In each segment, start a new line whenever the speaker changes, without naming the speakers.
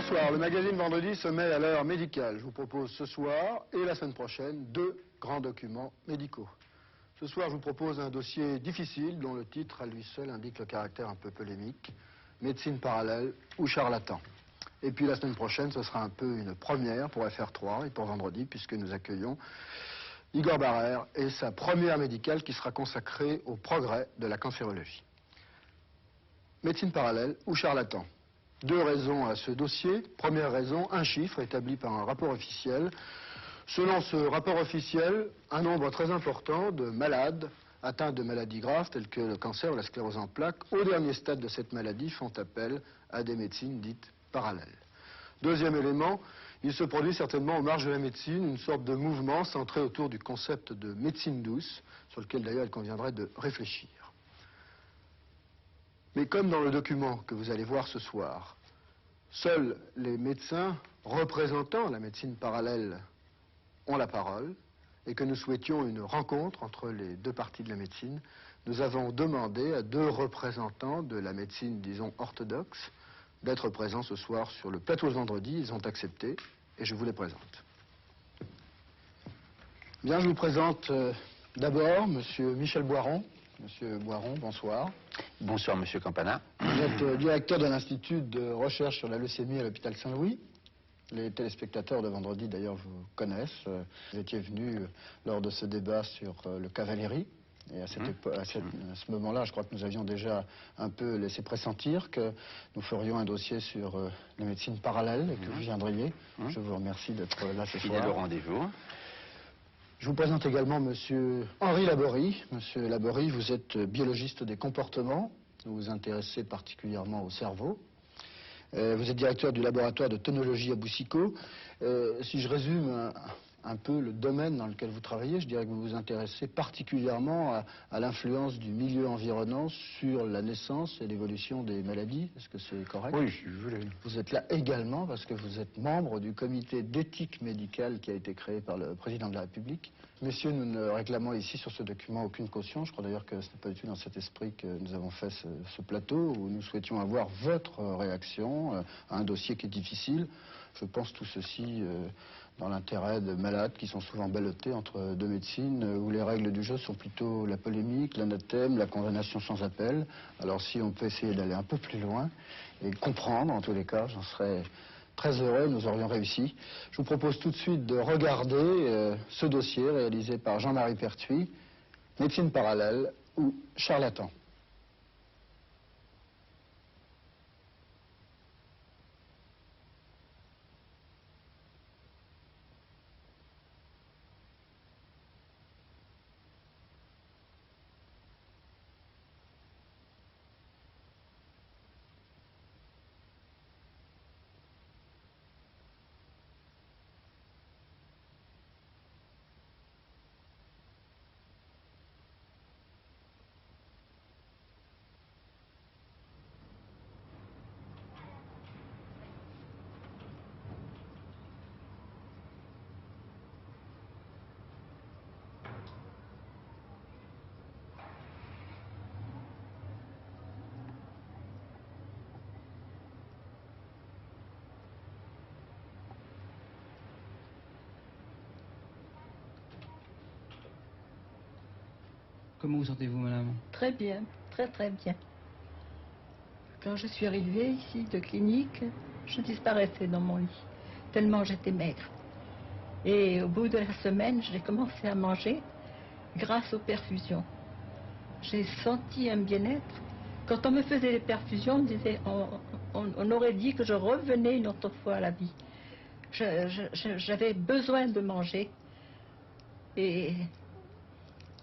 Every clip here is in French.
Bonsoir, le magazine Vendredi se met à l'heure médicale. Je vous propose ce soir et la semaine prochaine 2 grands documents médicaux. Ce soir, je vous propose un dossier difficile dont le titre à lui seul indique le caractère un peu polémique, médecine parallèle ou charlatan. Et puis la semaine prochaine, ce sera un peu une première pour FR3 et pour Vendredi, puisque nous accueillons Igor Barrère et sa première médicale qui sera consacrée au progrès de la cancérologie. Médecine parallèle ou charlatan. 2 raisons à ce dossier. Première raison, un chiffre établi par un rapport officiel. Selon ce rapport officiel, un nombre très important de malades atteints de maladies graves telles que le cancer ou la sclérose en plaques, au dernier stade de cette maladie, font appel à des médecines dites parallèles. Deuxième élément, il se produit certainement aux marges de la médecine une sorte de mouvement centré autour du concept de médecine douce, sur lequel d'ailleurs il conviendrait de réfléchir. Mais comme dans le document que vous allez voir ce soir, seuls les médecins représentant la médecine parallèle ont la parole et que nous souhaitions une rencontre entre les 2 parties de la médecine, nous avons demandé à 2 représentants de la médecine, disons, orthodoxe, d'être présents ce soir sur le plateau de Vendredi. Ils ont accepté et je vous les présente. Bien, je vous présente d'abord Monsieur Michel Boiron. Monsieur Boiron, bonsoir.
Bonsoir, Monsieur Campana.
Vous êtes directeur de l'Institut de recherche sur la leucémie à l'hôpital Saint-Louis. Les téléspectateurs de Vendredi, d'ailleurs, vous connaissent. Vous étiez venu lors de ce débat sur le cas Valéry. Et à ce moment-là, je crois que nous avions déjà un peu laissé pressentir que nous ferions un dossier sur les médecines parallèles et que vous viendriez. Je vous remercie d'être là ce soir.
Fidèle au rendez-vous.
Je vous présente également Monsieur Henri Laborie. Monsieur Laborie, vous êtes biologiste des comportements. Vous vous intéressez particulièrement au cerveau. Vous êtes directeur du laboratoire de tonologie à Boussicot. Si je résume un peu le domaine dans lequel vous travaillez, je dirais que vous vous intéressez particulièrement à l'influence du milieu environnant sur la naissance et l'évolution des maladies. Est-ce que c'est correct?
Oui, je voulais.
Vous êtes là également parce que vous êtes membre du comité d'éthique médicale qui a été créé par le président de la République. Messieurs, nous ne réclamons ici sur ce document aucune caution. Je crois d'ailleurs que ce n'est pas du tout dans cet esprit que nous avons fait ce plateau, où nous souhaitions avoir votre réaction à un dossier qui est difficile. Je pense tout ceci dans l'intérêt de malades qui sont souvent ballottés entre 2 médecines, où les règles du jeu sont plutôt la polémique, l'anathème, la condamnation sans appel. Alors si on peut essayer d'aller un peu plus loin et comprendre, en tous les cas, j'en serais très heureux, nous aurions réussi. Je vous propose tout de suite de regarder ce dossier réalisé par Jean-Marie Pertuis, médecine parallèle ou charlatan.
Comment vous sentez-vous, madame?
Très bien, très très bien. Quand je suis arrivée ici de clinique, je disparaissais dans mon lit, tellement j'étais maigre. Et au bout de la semaine, j'ai commencé à manger grâce aux perfusions. J'ai senti un bien-être. Quand on me faisait les perfusions, on aurait dit que je revenais une autre fois à la vie. J'avais besoin de manger. Et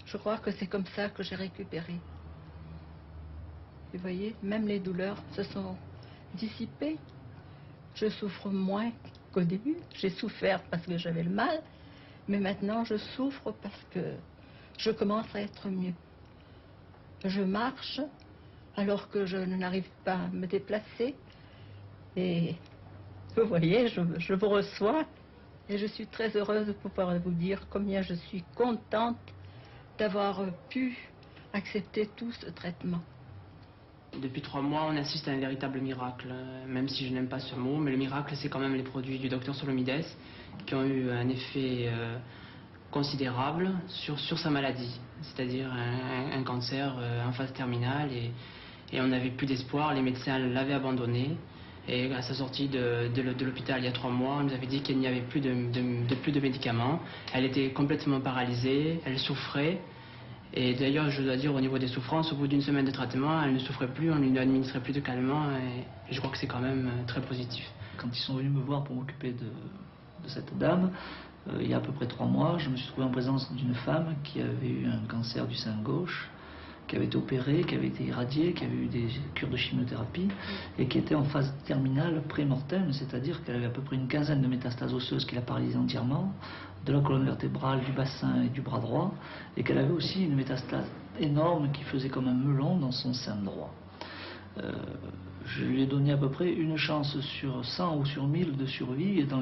je crois que c'est comme ça que j'ai récupéré. Vous voyez, même les douleurs se sont dissipées. Je souffre moins qu'au début. J'ai souffert parce que j'avais le mal, mais maintenant je souffre parce que je commence à être mieux. Je marche alors que je n'arrive pas à me déplacer. Et vous voyez, je vous reçois et je suis très heureuse de pouvoir vous dire combien je suis contente d'avoir pu accepter tout ce traitement.
Depuis 3 mois, on assiste à un véritable miracle, même si je n'aime pas ce mot, mais le miracle, c'est quand même les produits du docteur Solomides qui ont eu un effet considérable sur sa maladie, c'est-à-dire un cancer en phase terminale, et on n'avait plus d'espoir, les médecins l'avaient abandonné, et à sa sortie de l'hôpital il y a 3 mois, on nous avait dit qu'il n'y avait plus de médicaments, elle était complètement paralysée, elle souffrait. Et d'ailleurs, je dois dire, au niveau des souffrances, au bout d'une semaine de traitement, elle ne souffrait plus, on ne lui administrait plus de calmants, et je crois que c'est quand même très positif.
Quand ils sont venus me voir pour m'occuper de cette dame, il y a à peu près 3 mois, je me suis trouvé en présence d'une femme qui avait eu un cancer du sein gauche, qui avait été opérée, qui avait été irradiée, qui avait eu des cures de chimiothérapie et qui était en phase terminale pré-mortem, c'est-à-dire qu'elle avait à peu près une quinzaine de métastases osseuses qui la paralysaient entièrement, de la colonne vertébrale, du bassin et du bras droit, et qu'elle avait aussi une métastase énorme qui faisait comme un melon dans son sein droit. Je lui ai donné à peu près une chance sur 100 ou sur 1000 de survie, et dans